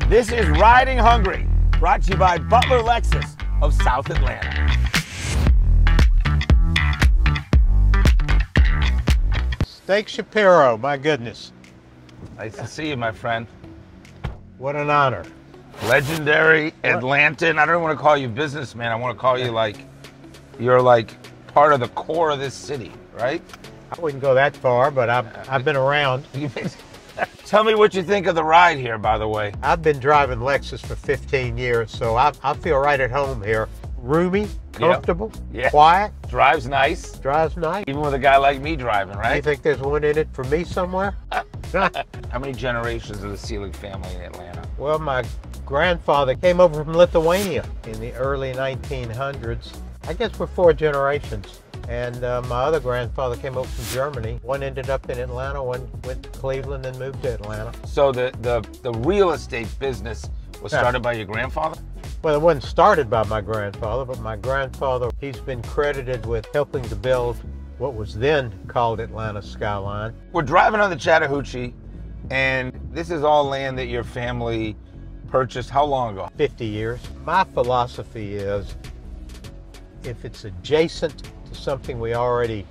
This is Riding Hungry, brought to you by Butler Lexus of South Atlanta. Steak Shapiro, my goodness. Nice to see you, my friend. What an honor. Legendary Atlantan. I don't want to call you businessman. I want to call you like, you're like part of the core of this city, right? I wouldn't go that far, but I've been around. Tell me what you think of the ride here, by the way. I've been driving Lexus for 15 years, so I feel right at home here. Roomy, comfortable, quiet. Drives nice. Drives nice. Even with a guy like me driving, right? You think there's one in it for me somewhere? How many generations of the Selig family in Atlanta? Well, my grandfather came over from Lithuania in the early 1900s. I guess we're 4 generations. And my other grandfather came over from Germany. One ended up in Atlanta, one went to Cleveland and moved to Atlanta. So the real estate business was started by your grandfather? Well, it wasn't started by my grandfather, but my grandfather, he's been credited with helping to build what was then called Atlanta Skyline. We're driving on the Chattahoochee, and this is all land that your family purchased how long ago? 50 years. My philosophy is, if it's adjacent to something we already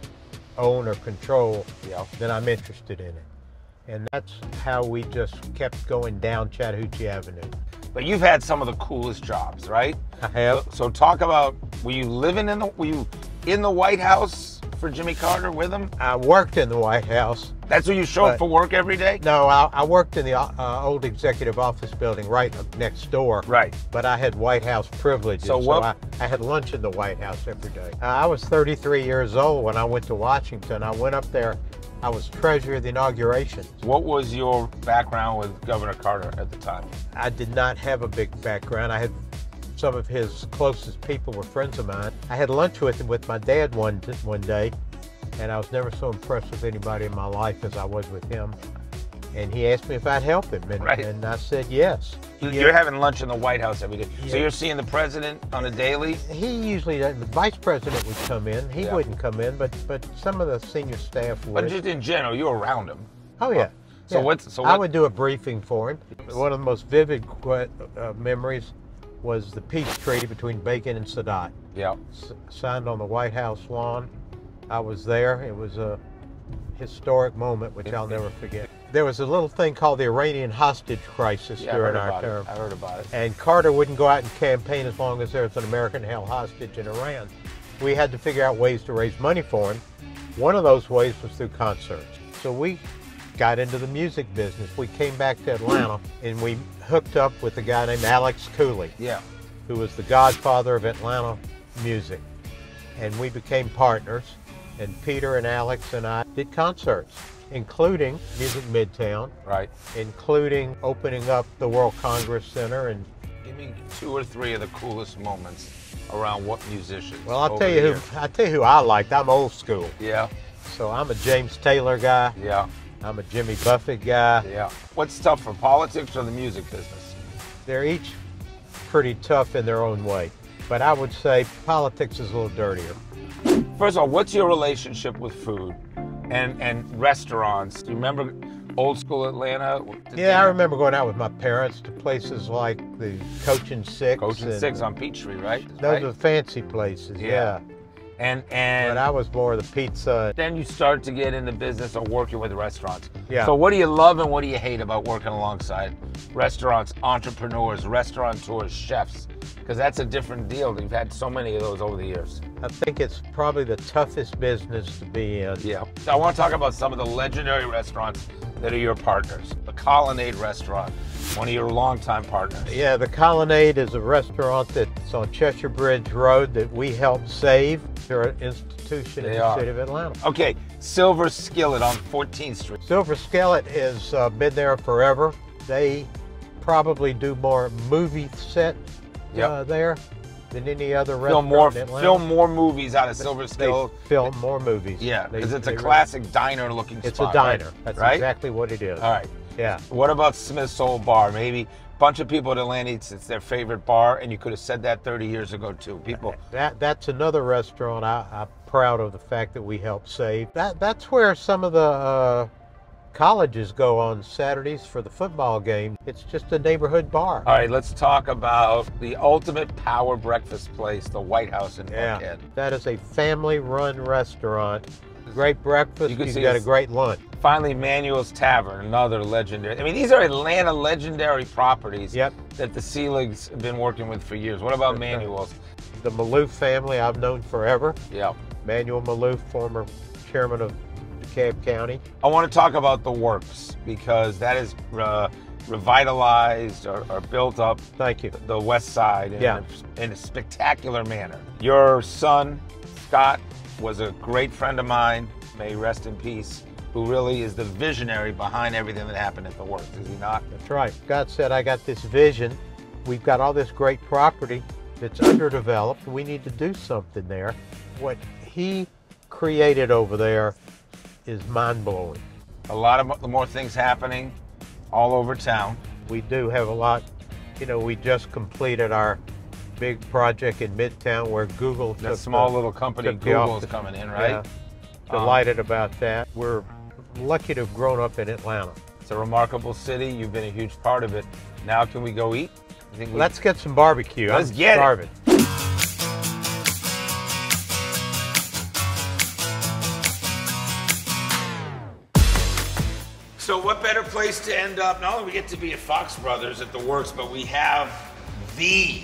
own or control, then I'm interested in it. And that's how we just kept going down Chattahoochee Avenue. But you've had some of the coolest jobs, right? I have. So talk about, were you in the White House for Jimmy Carter with him? I worked in the White House. That's where you show up for work every day? No, I worked in the old executive office building right next door. Right. But I had White House privileges, so I had lunch in the White House every day. I was 33 years old when I went to Washington. I went up there. I was treasurer of the inauguration. What was your background with Governor Carter at the time? I did not have a big background. I had some of his closest people were friends of mine. I had lunch with my dad one day, and I was never so impressed with anybody in my life as I was with him. And he asked me if I'd help him, and I said yes. You're having lunch in the White House every day. So you're seeing the president on a daily? He usually, the vice president would come in. He wouldn't come in, but some of the senior staff would. But just in general, you're around him. Oh yeah. So I would do a briefing for him. One of the most vivid memories was the peace treaty between Bacon and Sadat. Yeah. Signed on the White House lawn. I was there. It was a historic moment, which I'll never forget. There was a little thing called the Iranian hostage crisis during our term. I heard about it. And Carter wouldn't go out and campaign as long as there was an American held hostage in Iran. We had to figure out ways to raise money for him. One of those ways was through concerts. So we got into the music business. We came back to Atlanta and we hooked up with a guy named Alex Cooley, who was the godfather of Atlanta music. And we became partners. And Peter and Alex and I did concerts, including Music Midtown, including opening up the World Congress Center. And give me 2 or 3 of the coolest moments around what musicians. Well, I'll tell you who I liked. I'm old school. Yeah. So I'm a James Taylor guy. Yeah. I'm a Jimmy Buffett guy. Yeah. What's tougher, politics or the music business? They're each pretty tough in their own way, but I would say politics is a little dirtier. First of all, what's your relationship with food and restaurants? Do you remember old school Atlanta? Yeah, I remember going out with my parents to places like the Coach and Six. Coach and Six on Peachtree, right? Those are fancy places, yeah. But I was more the pizza. Then you start to get in the business of working with restaurants. Yeah. So what do you love and what do you hate about working alongside restaurants, entrepreneurs, restaurateurs, chefs? Because that's a different deal. You've had so many of those over the years. I think it's probably the toughest business to be in. Yeah. So I want to talk about some of the legendary restaurants that are your partners. The Colonnade restaurant, one of your longtime partners. Yeah, the Colonnade is a restaurant that's on Cheshire Bridge Road that we helped save. They're an institution in the city of Atlanta. Okay, Silver Skillet on 14th Street. Silver Skillet has been there forever. They probably do more movie set there than any other restaurant in Atlanta. Film more movies out of Silver Skillet. They film more movies. Yeah, because it's a classic diner-looking spot. It's a diner. Right? That's exactly what it is. All right. Yeah. What about Smith's Old Bar? Maybe a bunch of people at Atlanta, it's their favorite bar, and you could have said that 30 years ago too. People. That's another restaurant I'm proud of the fact that we helped save. That's where some of the colleges go on Saturdays for the football game. It's just a neighborhood bar. All right, let's talk about the ultimate power breakfast place, the White House in Buckhead. That is a family-run restaurant. Great breakfast, you've got a great lunch. Finally, Manuel's Tavern, another legendary. I mean, these are Atlanta legendary properties that the Seligs have been working with for years. What about Manuel's? The Maloof family I've known forever. Yeah. Manuel Maloof, former chairman of DeKalb County. I want to talk about the works because that is revitalized or built up. Thank you. The West Side in a spectacular manner. Your son, Scott, was a great friend of mine, may he rest in peace, who really is the visionary behind everything that happened at the works, is he not? That's right. Scott said, I got this vision. We've got all this great property that's underdeveloped. We need to do something there. What he created over there is mind-blowing. A lot of more things happening all over town. We do have a lot. You know, we just completed our big project in Midtown where Google that small little company Google's coming in, right? Yeah, delighted about that. We're lucky to have grown up in Atlanta. It's a remarkable city. You've been a huge part of it. Now can we go eat? Let's get some barbecue. Let's get starving. So what better place to end up? Not only we get to be at Fox Brothers at the works, but we have the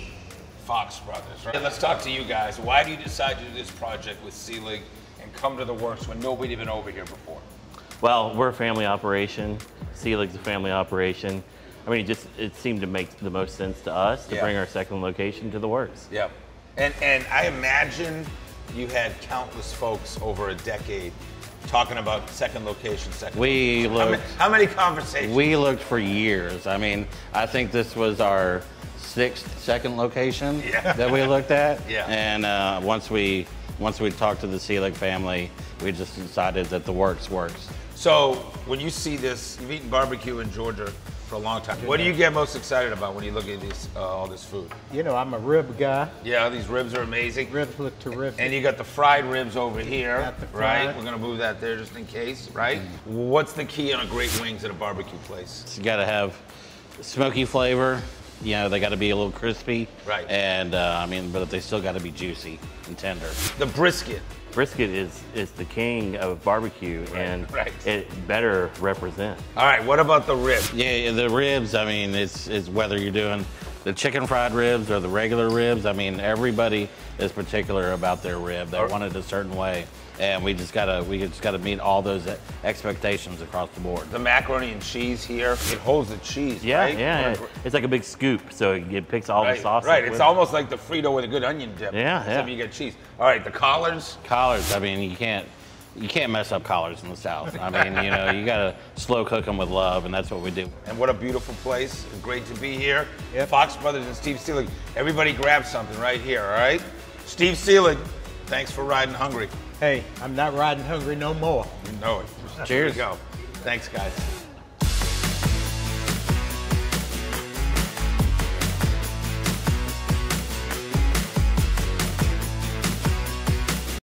Fox Brothers, right? And let's talk to you guys. Why do you decide to do this project with Selig and come to the works when nobody had been over here before? Well, we're a family operation. Selig's a family operation. I mean, it seemed to make the most sense to us to bring our second location to the works. Yeah. And I imagine you had countless folks over a decade talking about second location, How many conversations? We looked for years. I mean, I think this was our second location that we looked at. Yeah. And once we talked to the Selig family, we just decided that the works. So when you see this, you've eaten barbecue in Georgia for a long time. What do you get most excited about when you look at these all this food? You know, I'm a rib guy. Yeah, these ribs are amazing. Ribs look terrific. And you got the fried ribs over here, right? We're gonna move that there just in case, right? What's the key on a great wings at a barbecue place? You gotta have smoky flavor. You know, they gotta be a little crispy. Right. And I mean, but they still gotta be juicy and tender. The brisket. Brisket is the king of barbecue, and it better represent. All right, what about the ribs? Yeah, the ribs, I mean, it's whether you're doing the chicken fried ribs or the regular ribs. I mean, everybody is particular about their rib. They want it a certain way. And we just gotta meet all those expectations across the board. The macaroni and cheese here, it holds the cheese, right? Yeah. It's like a big scoop, so it picks all the sauce. Right, it's almost like the Frito with a good onion dip. Yeah. Except you get cheese. All right, the collards. Collards, I mean, you can't mess up collards in the South. I mean, you know, you gotta slow cook them with love, and that's what we do. And what a beautiful place. Great to be here. Yep. Fox Brothers and Steve Selig. Everybody grab something right here, all right? Steve Selig, thanks for riding hungry. Hey, I'm not riding hungry no more. You know it. Cheers. Here we go. Thanks, guys.